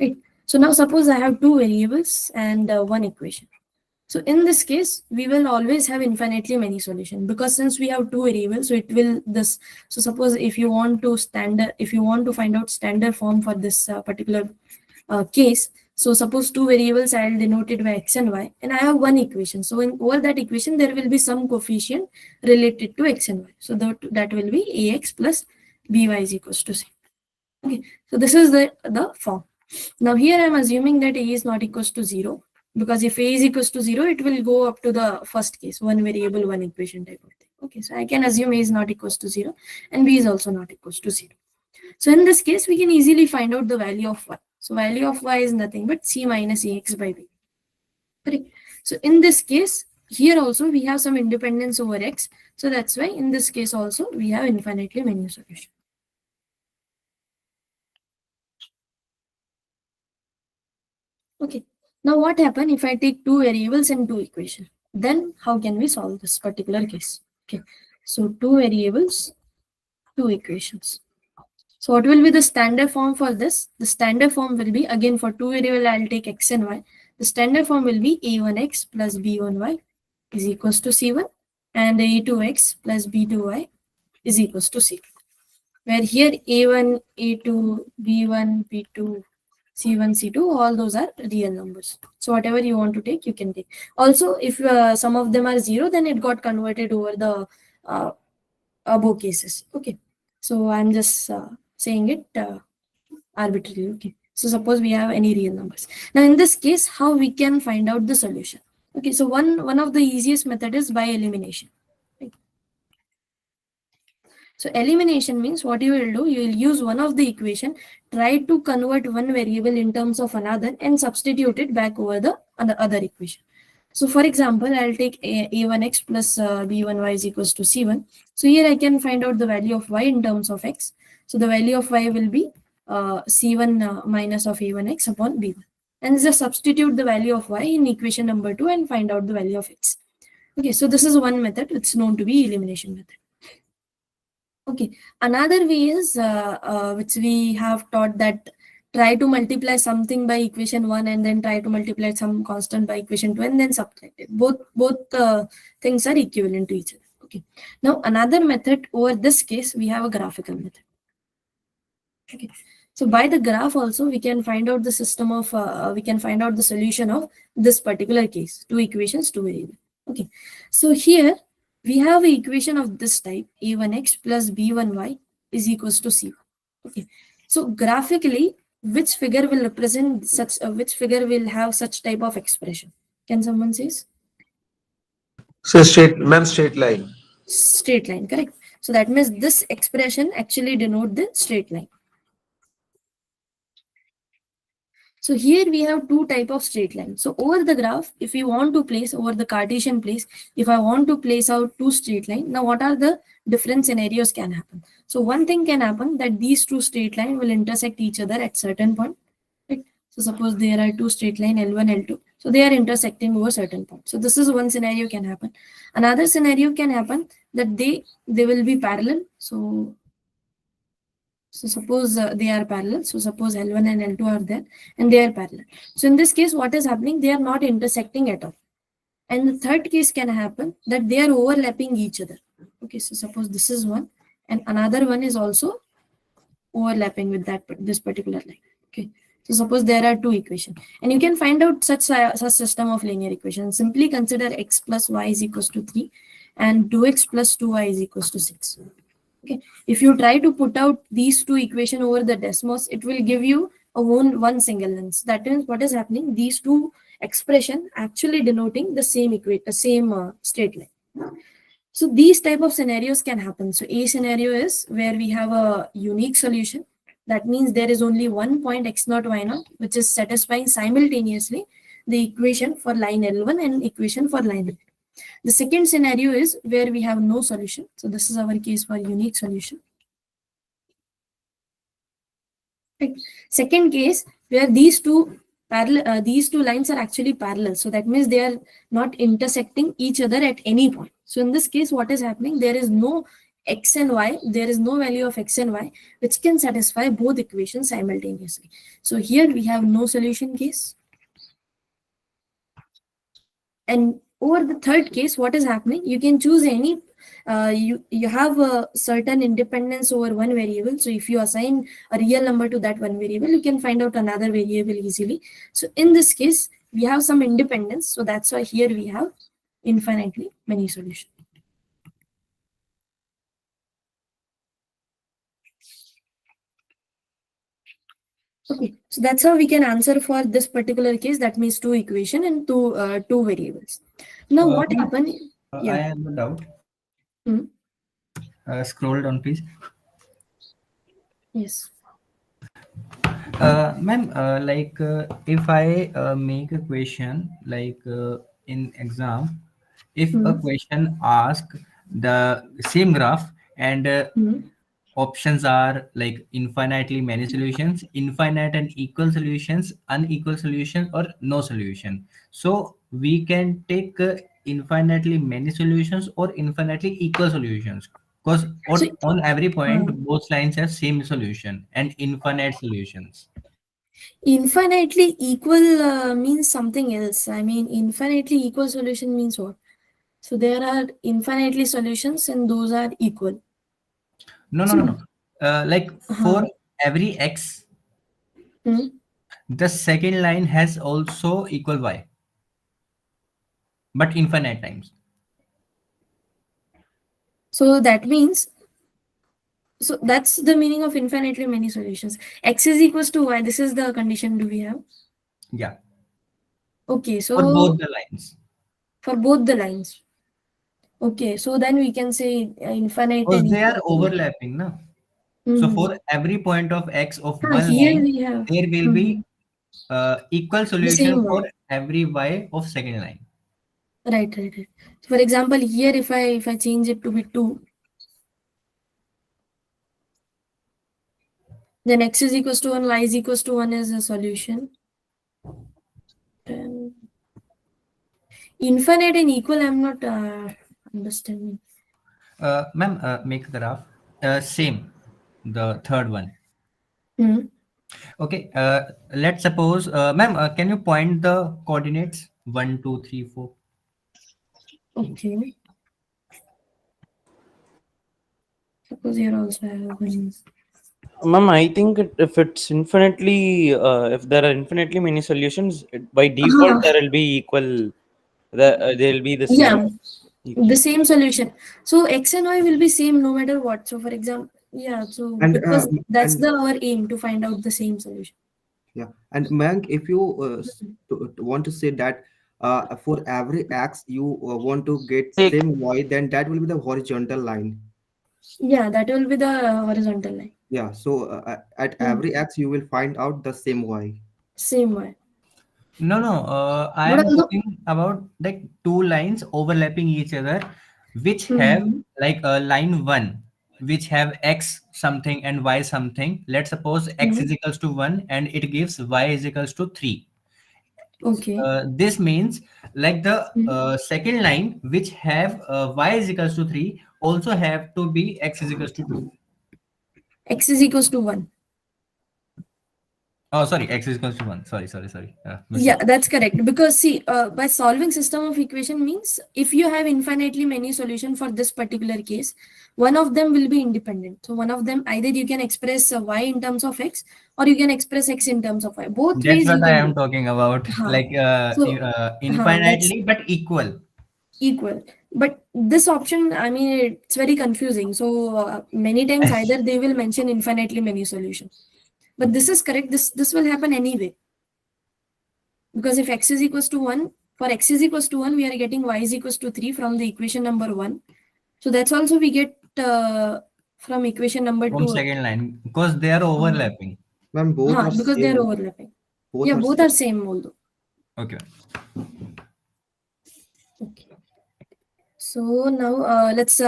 Right. So now suppose I have two variables and one equation. So in this case, we will always have infinitely many solutions, because since we have two variables, so it will this. So suppose if you want to find out standard form for this particular case, so suppose two variables, I'll denote it by x and y, and I have one equation. So in over that equation, there will be some coefficient related to x and y. So that will be ax plus by is equals to c. Okay, so this is the form. Now here I'm assuming that a is not equals to 0, because if a is equals to 0, it will go up to the first case, one variable, one equation type of thing. Okay, so I can assume a is not equals to 0 and b is also not equals to 0. So in this case, we can easily find out the value of y. So value of y is nothing but c minus ax by b. Correct. So in this case, here also we have some independence over x. So that's why in this case also we have infinitely many solutions. Okay. Now what happen if I take two variables and two equations? Then how can we solve this particular case? Okay. So two variables, two equations. So what will be the standard form for this? The standard form will be, again for two variable, I'll take x and y. The standard form will be a1x plus b1y is equals to c1, and a2x plus b2y is equals to c2. Where here a1, a2, b1, b2, c1, c2, all those are real numbers. So whatever you want to take, you can take. Also, if some of them are 0, then it got converted over the above cases. Okay. So I'm just saying it arbitrarily. Okay. So suppose we have any real numbers. Now in this case, how we can find out the solution? Okay. So one of the easiest method is by elimination. Right? So elimination means what you will do, you will use one of the equation, try to convert one variable in terms of another and substitute it back over the other equation. So for example, I'll take a1x plus b1y is equals to c1. So here I can find out the value of y in terms of x. So the value of y will be c1 minus of a1x upon b1. And just substitute the value of y in equation number 2 and find out the value of x. Okay, so this is one method. It's known to be elimination method. Okay, another way is which we have taught, that try to multiply something by equation 1 and then try to multiply some constant by equation 2 and then subtract it. Both things are equivalent to each other. Okay. Now another method, over this case we have a graphical method. Okay. So by the graph also we can find out the system of we can find out the solution of this particular case. Two equations, two variables. Okay. So here we have an equation of this type, a1x plus b1y is equals to c1. Okay. So graphically, which figure will represent such which figure will have such type of expression? Can someone say? So straight line. Straight line, correct. So that means this expression actually denote the straight line. So here we have two type of straight lines. So over the graph, if you want to place over the Cartesian place, if I want to place out two straight line, now what are the different scenarios can happen? So one thing can happen that these two straight line will intersect each other at certain point. Right? So suppose there are two straight line L1, L2. So they are intersecting over certain point. So this is one scenario can happen. Another scenario can happen that they will be parallel. So suppose they are parallel. So suppose L1 and L2 are there and they are parallel. So in this case, what is happening? They are not intersecting at all. And the third case can happen that they are overlapping each other. Okay, so suppose this is one and another one is also overlapping with this particular line. Okay, so suppose there are two equations and you can find out such system of linear equations. Simply consider x plus y is equals to 3 and 2x plus 2y is equals to 6. Okay, if you try to put out these two equations over the Desmos, it will give you a one single length. That means what is happening? These two expression actually denoting the same straight line. So these type of scenarios can happen. So a scenario is where we have a unique solution. That means there is only one point x0, y0, which is satisfying simultaneously the equation for line L1 and equation for line L2. The second scenario is where we have no solution. So this is our case for unique solution. Right. Second case where these two lines are actually parallel. So that means they are not intersecting each other at any point. So in this case, what is happening? There is no x and y. There is no value of x and y which can satisfy both equations simultaneously. So here we have no solution case. And over the third case, what is happening? You can choose any, you have a certain independence over one variable. So if you assign a real number to that one variable, you can find out another variable easily. So in this case, we have some independence. So that's why here we have infinitely many solutions. Okay, so that's how we can answer for this particular case. That means two equation and two variables. Now what happened? I have a doubt. Scroll down, please. Yes. Ma'am, if I make a question in exam, if a Hmm. question ask the same graph and Hmm. options are like infinitely many solutions, infinite and equal solutions, unequal solution, or no solution. So we can take infinitely many solutions or infinitely equal solutions, because So, on every point uh, both lines have same solution and infinite solutions. infinitely equal means something else. I mean, infinitely equal solution means what? So there are infinitely solutions and those are equal. No, no, no, So, no. Like uh, for every x, hmm. the second line has also equal y, but infinite times. So that means, so that's the meaning of infinitely many solutions. X is equals to y. This is the condition do we have? Yeah, Okay, for both so the lines. for both the lines. Okay, so then we can say infinite Because and they are equal solution. overlapping, no? So Mm-hmm. for every point of x of one Here line, we have there will be equal the solution same for y. every y of second line. Right, right, right. So for example, here if I change it to be 2, then x is equals to 1, y is equals to 1 is a solution. Then infinite and equal, I'm not understanding. Ma'am, make the graph same, the third one. Hmm. Okay, let's suppose, ma'am, can you point the coordinates 1, 2, 3, 4? Okay. Suppose here also I have one. Ma'am, I think if it's infinitely, if there are infinitely many solutions, by default there will be equal. There will be the same. Yeah, the same solution. So x and y will be same no matter what. So for example, yeah, so And because that's and the our aim to find out the same solution. yeah, and Mank, if you want to say that for every x you want to get Take same y, then that will be the horizontal line. Yeah, that will be the horizontal line. Yeah, so at Hmm. every x you will find out the same y. Same way. No, no, I But am although, talking about like two lines overlapping each other, which have hmm. like a line one, which have x something and y something. Let's suppose x Hmm. is equals to 1 and it gives y is equals to 3. Okay. This means like the Hmm. second line, which have y is equals to 3, also have to be x is equals to 2. X is equals to 1. Oh, sorry, x is equals to 1. Sorry. Yeah, Mistake. that's correct. Because see, by solving system of equation means if you have infinitely many solution for this particular case, one of them will be independent. So one of them either you can express y in terms of x or you can express x in terms of y. Both That's ways you what I can am do. talking about. Huh. Like So that's infinitely but equal. equal. But this option, I mean, it's very confusing. So many times either they will mention infinitely many solutions. But this is correct. This will happen anyway. Because if x is equals to 1, for x is equals to 1, we are getting y is equals to 3 from the equation number 1. So that's also we get from equation number From 2. second line because they are overlapping. Ma'am, both are Because they are same. overlapping. Both Yeah, are both same. are same although. Okay. Okay. So now let's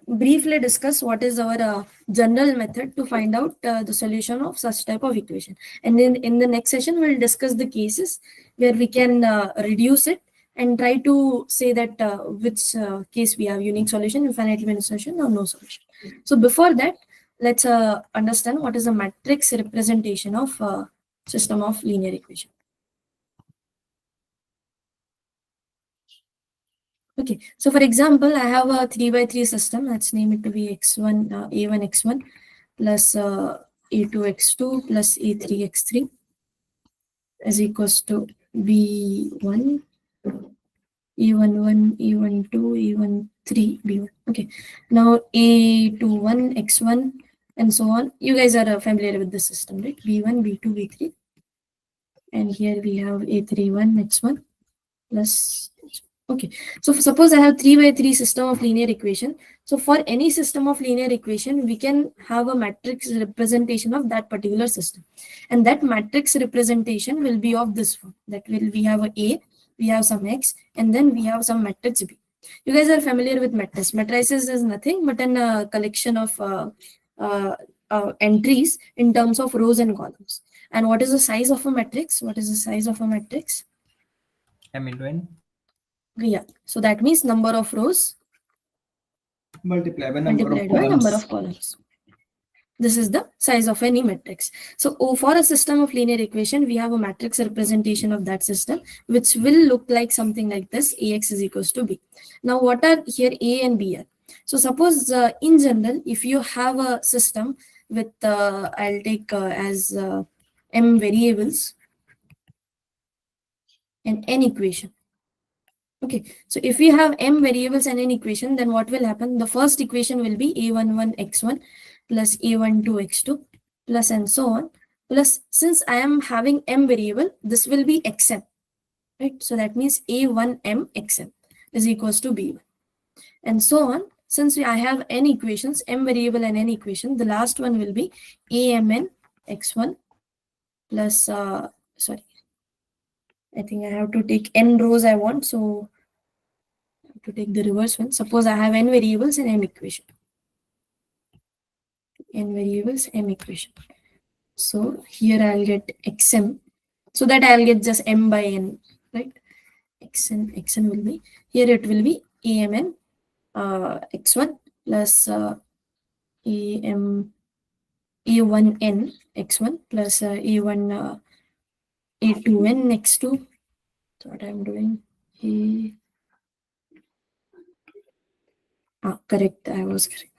briefly discuss what is our general method to find out the solution of such type of equation. And then in the next session, we'll discuss the cases where we can reduce it and try to say that which case we have unique solution, infinitely many solution or no solution. So before that, let's understand what is a matrix representation of system of linear equation. Okay, so for example, I have a 3 by 3 system. Let's name it to be x1, a1 x1 plus a2 x2 plus a3 x3 is equals to b1, e11, e12, e13, b1. Okay, now a21 x1 and so on. You guys are familiar with the system, right? b1, b2, b3. And here we have a31 x1 plus Okay, so suppose I have 3 by 3 system of linear equation. So for any system of linear equation, we can have a matrix representation of that particular system, and that matrix representation will be of this form. That will, we have a, we have some x, and then we have some matrix b. You guys are familiar with matrix. Matrices is nothing but an collection of uh, entries in terms of rows and columns. And what is the size of a matrix? What is the size of a matrix? M into N. Yeah, so that means number of rows Multiplied by number of multiplied by number columns. of columns. This is the size of any matrix. So for a system of linear equation, we have a matrix representation of that system, which will look like something like this: Ax is equals to b. Now, what are here A and B are? So suppose in general, if you have a system with, I'll take as m variables and n equation. Okay, so if we have m variables and n equation, then what will happen? The first equation will be a11 x1 plus a12 x2 plus and so on. Plus, since I am having m variable, this will be xm, right? So that means a1m xm is equals to b1, and so on. Since I have n equations, m variable and n equation, the last one will be amn x1 plus sorry, I think I have to take n rows I want, so to take the reverse one. Suppose I have n variables and m equation. N variables, m equation. So here I'll get xm. So that I'll get just m by n, right? Xn will be, here it will be amn x1 plus am a1n x1 plus a2n x2. So what I'm doing, correct, I was correct.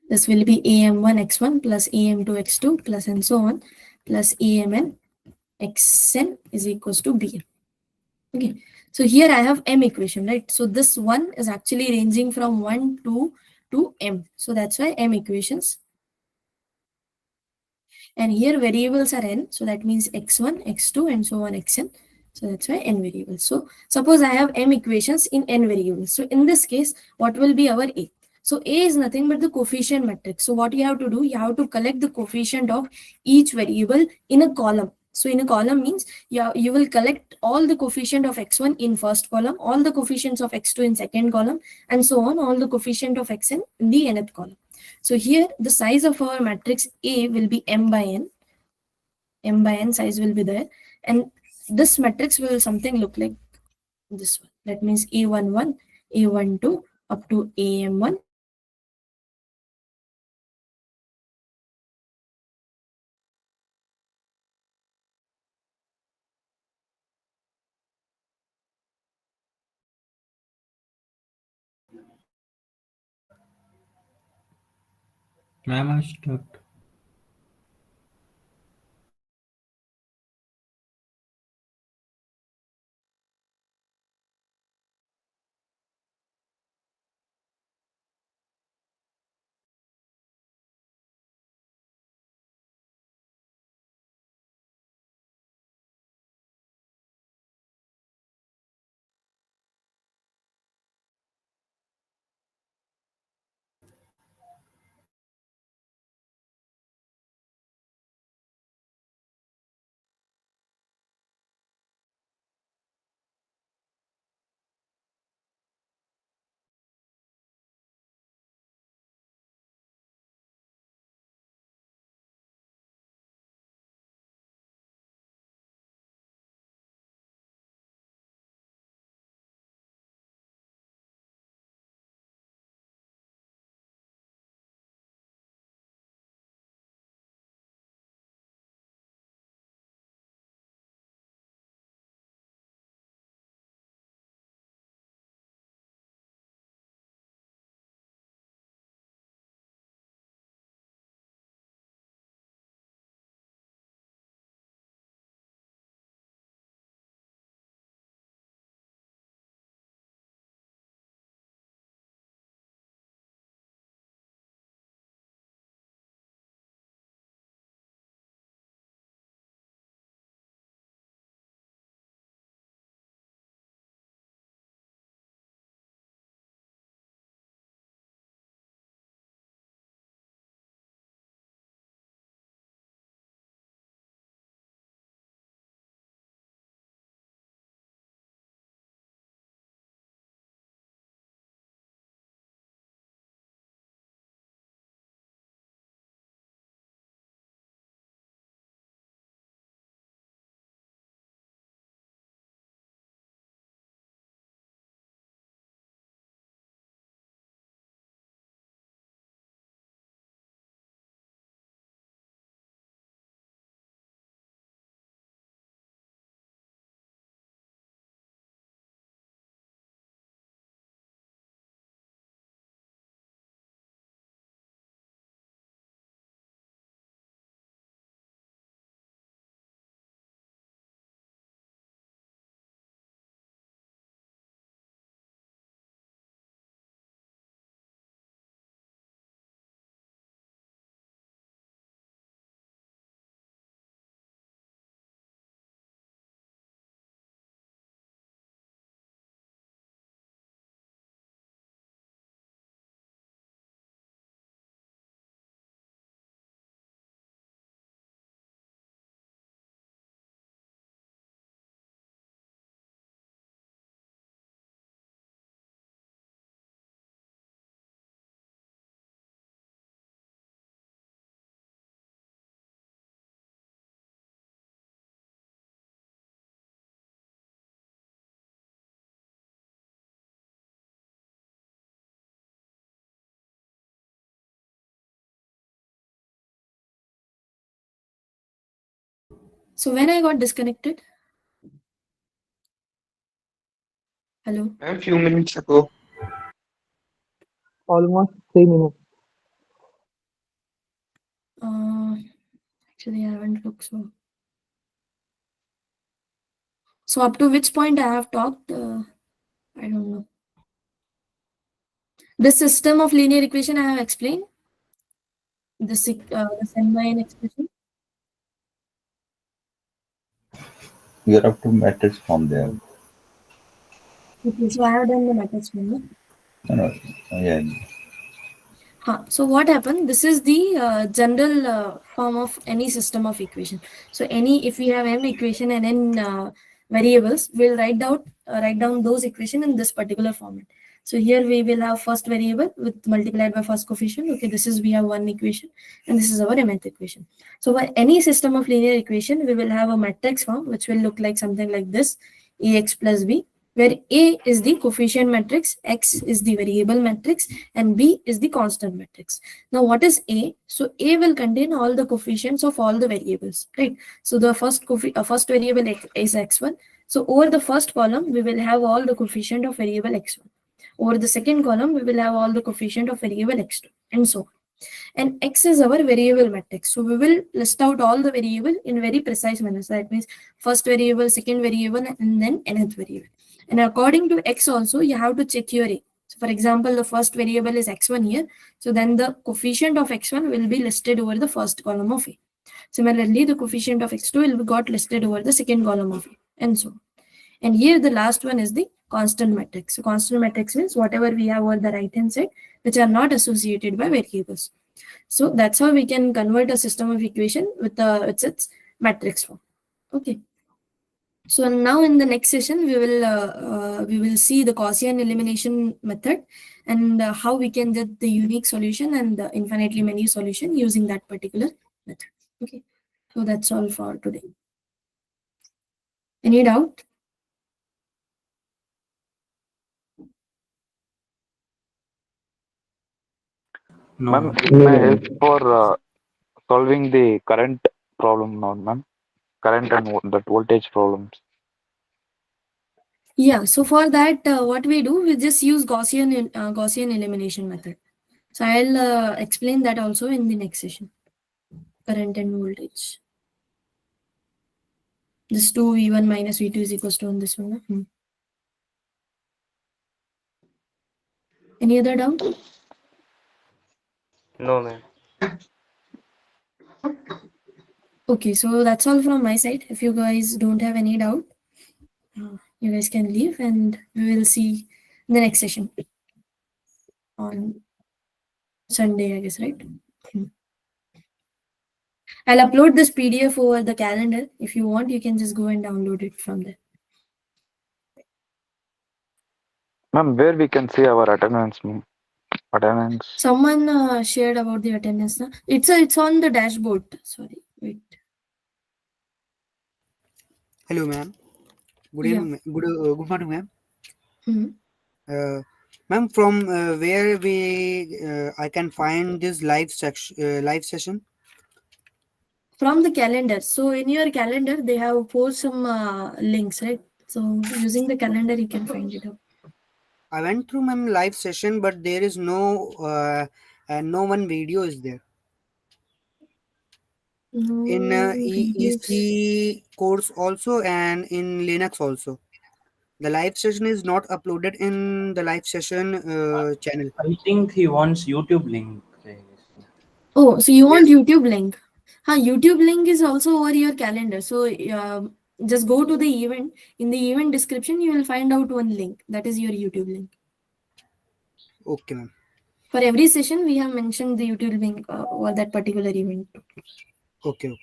This will be am1 x1 plus am2 x2 plus and so on plus amn xn is equals to bn. Okay, so here I have m equation, right? So this one is actually ranging from 1 to m. So that's why m equations. And here variables are n. So that means x1, x2 and so on xn. So that's why n variables. So suppose I have m equations in n variables. So in this case, what will be our A? So A is nothing but the coefficient matrix. So what you have to do, you have to collect the coefficient of each variable in a column. So in a column means you will collect all the coefficient of x1 in first column, all the coefficients of x2 in second column, and so on, all the coefficient of xn in the nth column. So here the size of our matrix A will be m by n. M by n size will be there, and this matrix will something look like this one. That means a11, a12 up to am1. Ma'am, I stuck. So when I got disconnected? Hello? A few minutes ago. Almost 3 minutes. Actually, I haven't looked so. So up to which point I have talked? I don't know. The system of linear equation I have explained. The Sandline expression. We are up to matrix form there. Okay, so I have done the matrix form. No, yeah. So what happened? This is the general form of any system of equation. So if we have m equation and n variables, we'll write down those equation in this particular format. So here we will have first variable with multiplied by first coefficient. Okay, we have one equation, and this is our mth equation. So for any system of linear equation, we will have a matrix form which will look like something like this: ax plus b, where A is the coefficient matrix, X is the variable matrix, and B is the constant matrix. Now, what is A? So A will contain all the coefficients of all the variables, right? So the first variable is X1. So over the first column, we will have all the coefficient of variable X1. Over the second column, we will have all the coefficient of variable X2, and so on. And X is our variable matrix. So we will list out all the variable in very precise manner. So that means first variable, second variable, and then nth variable. And according to X also, you have to check your A. So for example, the first variable is X1 here. So then the coefficient of X1 will be listed over the first column of A. Similarly, the coefficient of X2 will be got listed over the second column of A, and so on. And here the last one is the constant matrix. So constant matrix means whatever we have over the right hand side, which are not associated by variables. So that's how we can convert a system of equation with its matrix form. Okay. So now in the next session, we will see the Gaussian elimination method and how we can get the unique solution and the infinitely many solution using that particular method. Okay. So that's all for today. Any doubt? Ma'am, it may help for solving the current problem now, ma'am. Current and that voltage problems. Yeah, so for that, what we do, we just use Gaussian elimination method. So I'll explain that also in the next session. Current and voltage. This 2v1 minus v2 is equals to on this one. Any other doubt? No, ma'am. Okay, so that's all from my side. If you guys don't have any doubt, you guys can leave and we will see in the next session on Sunday, I guess, right? I'll upload this PDF over the calendar. If you want, you can just go and download it from there. Ma'am, where we can see our attendance, ma'am? Attendance. Someone shared about the attendance. It's on the dashboard. Sorry, wait. Hello, ma'am. Good Yeah. evening. Good morning, ma'am. Mm-hmm. Ma'am, from where I can find this live session? From the calendar. So in your calendar, they have posted some links, right? So using the calendar, you can find it out. I went through my live session, but there is no one video is there. No In videos. EC course also and in Linux also. The live session is not uploaded in the live session channel. I think he wants YouTube link. Oh, so you want YouTube link? YouTube link is also over your calendar. So just go to the event. In the event description, you will find out one link. That is your YouTube link. Okay, ma'am. For every session, we have mentioned the YouTube link for that particular event. Okay.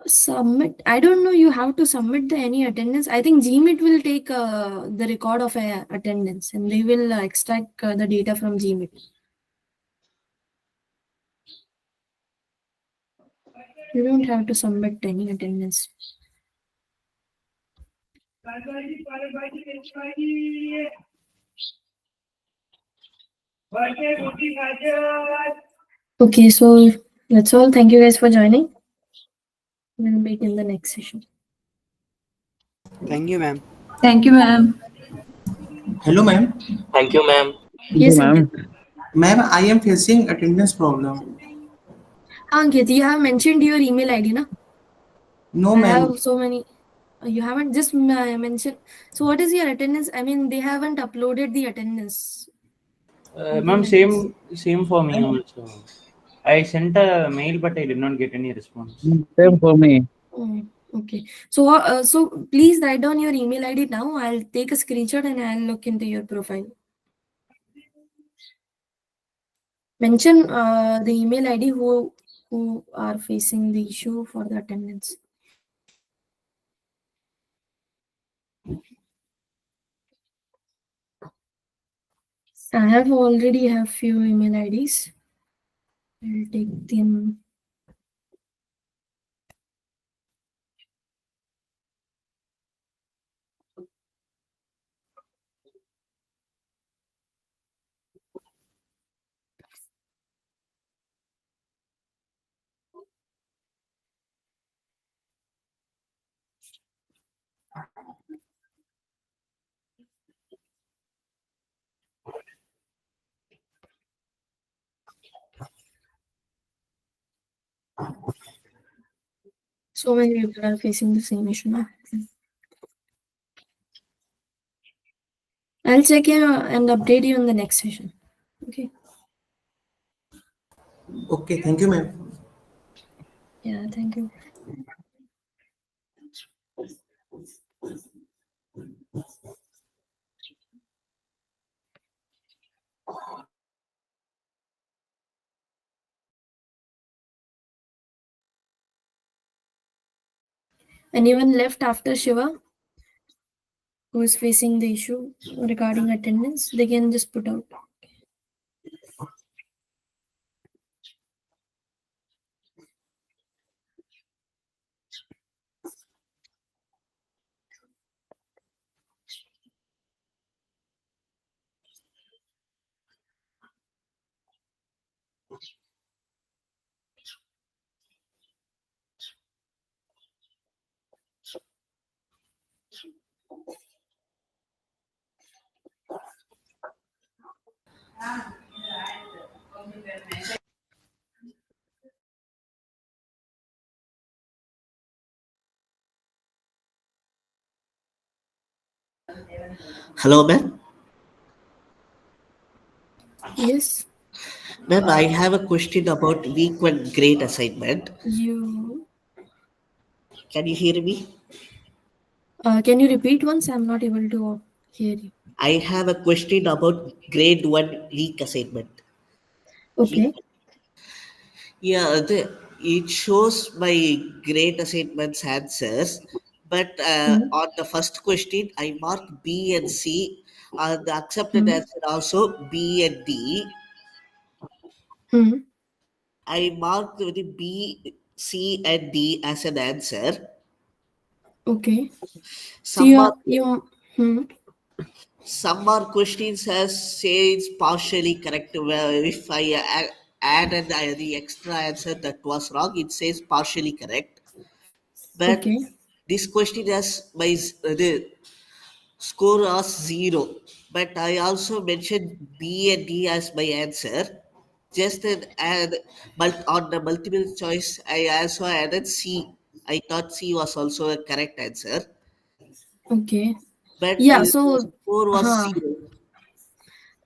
Submit. I don't know. You have to submit any attendance. I think Gmeet will take the record of attendance and they will extract the data from Gmeet. You don't have to submit any attendance. Okay, so that's all. Thank you guys for joining. We'll meet in the next session. Thank you, ma'am. Thank you, ma'am. Hello, ma'am. Thank you, ma'am. Yes, Ankit. Ma'am, I am facing attendance problem. Ankit, you have mentioned your email ID, na? No, I ma'am. have so many. You haven't just mentioned. So, what is your attendance? I mean, they haven't uploaded the attendance. Ma'am, same for me also. I sent a mail, but I did not get any response. Same for me. Oh, okay. So please write down your email ID now. I'll take a screenshot and I'll look into your profile. Mention the email ID who are facing the issue for the attendance. I have already have few email IDs. I'll take them. So many people are facing the same issue now. I'll check and update you in the next session. Okay. Okay, thank you, ma'am. Yeah, thank you. Anyone left after Shiva who is facing the issue regarding attendance? They can just put out. Hello, ma'am. Yes. Ma'am, I have a question about week 1 grade assignment. You Can you hear me? can you repeat once? I'm not able to hear you. I have a question about grade 1 week assignment. Okay. Yeah, it shows my grade assignments answers, but on the first question, I marked B and C. The accepted answer also B and D. I marked the B, C, and D as an answer. Okay. So Some are some are questions as say it's partially correct. Well, if I added the extra answer that was wrong, it says partially correct. But okay. this question has my the score as 0. But I also mentioned B and D as my answer. Just on the multiple choice, I also added C. I thought C was also a correct answer. Okay. But Yeah, the so score was 0.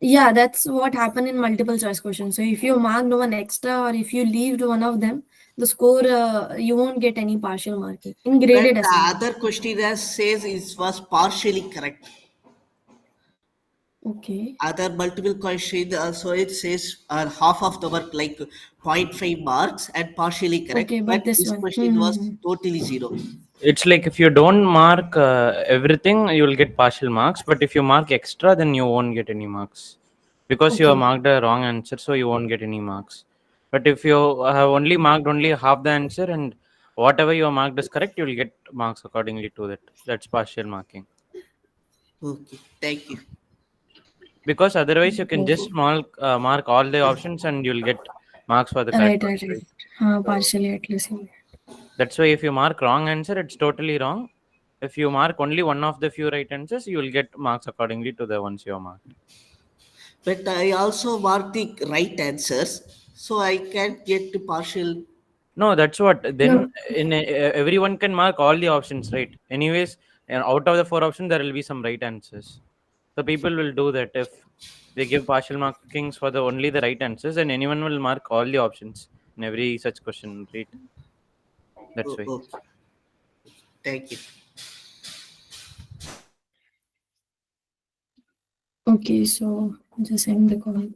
yeah, that's what happened in multiple choice questions. So if you marked one extra or if you leaved one of them, the score you won't get any partial marking in But graded the assignment. other question says it was partially correct. Okay. Other multiple question, so it says half of the work like 0.5 marks and partially correct. Okay, But but this this one. question was totally 0. It's like if you don't mark everything, you will get partial marks. But if you mark extra, then you won't get any marks because you have Okay. marked a wrong answer, so you won't get any marks. But if you have only marked only half the answer and whatever you have marked is correct, you will get marks accordingly to that. That's partial marking. Okay, thank you. Because otherwise, you can Okay. just mark all the options and you'll get marks for the correct Right, ones, right, right? right. Partially at least. That's why if you mark wrong answer, it's totally wrong. If you mark only one of the few right answers, you will get marks accordingly to the ones you have marked. But I also mark the right answers, so I can't get the partial. No, that's what. Then No. everyone can mark all the options, right? Anyways, and out of the 4 options, there will be some right answers. So people will do that if they give partial markings for the only the right answers, and anyone will mark all the options in every such question, right? That's why. Okay. Thank you. Okay, so just end the call.